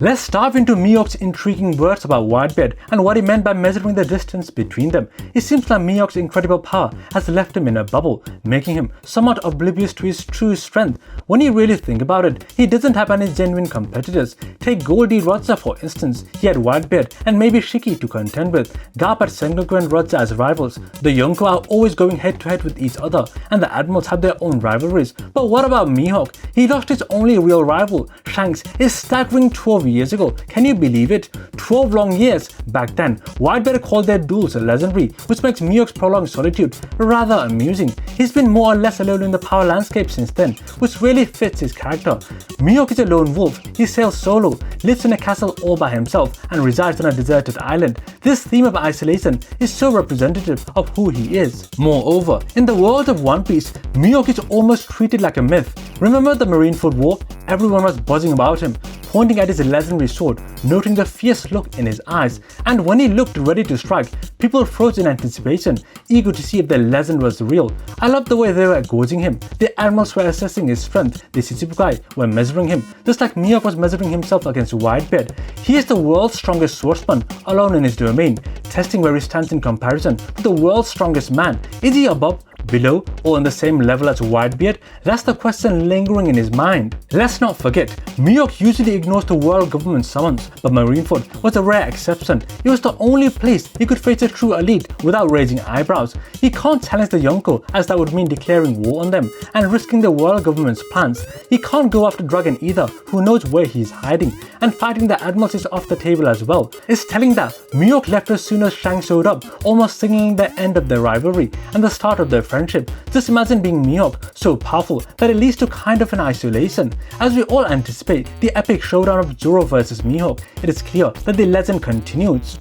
Let's dive into Mihawk's intriguing words about Whitebeard and what he meant by measuring the distance between them. It seems like Mihawk's incredible power has left him in a bubble, making him somewhat oblivious to his true strength. When you really think about it, he doesn't have any genuine competitors. Take Goldie Roger for instance. He had Whitebeard and maybe Shiki to contend with. Garp had Sengoku and Roger as rivals. The Yonko are always going head to head with each other, and the Admirals have their own rivalries. But what about Mihawk? He lost his only real rival, Shanks, is staggering 12 years ago. Can you believe it? 12 long years. Back then, Whitebeard called their duels legendary, which makes Mihawk's prolonged solitude rather amusing. He's been more or less alone in the power landscape since then, which really fits his character. Mihawk is a lone wolf. He sails solo, lives in a castle all by himself, and resides on a deserted island. This theme of isolation is so representative of who he is. Moreover, in the world of One Piece, Mihawk is almost treated like a myth. Remember the Marineford War? Everyone was buzzing about him, pointing at his legendary sword, noting the fierce look in his eyes, and when he looked ready to strike, people froze in anticipation, eager to see if the legend was real. I love the way they were gauging him. The Admirals were assessing his strength, the Shichibukai were measuring him, just like Mihawk was measuring himself against Whitebeard. He is the world's strongest swordsman, alone in his domain, testing where he stands in comparison to the world's strongest man. Is he above, below, or on the same level as Whitebeard? That's the question lingering in his mind. Let's not forget, Mihawk usually ignores the world government summons, but Marineford was a rare exception. It was the only place he could face a true elite without raising eyebrows. He can't challenge the Yonko, as that would mean declaring war on them and risking the world government's plans. He can't go after Dragon either, who knows where he's hiding, and fighting the Admirals is off the table as well. It's telling that Mihawk left as soon as Shanks showed up, almost signaling the end of their rivalry and the start of their friendship. Just imagine being Mihawk, so powerful that it leads to kind of an isolation. As we all anticipate the epic showdown of Zoro versus Mihawk, it is clear that the legend continues.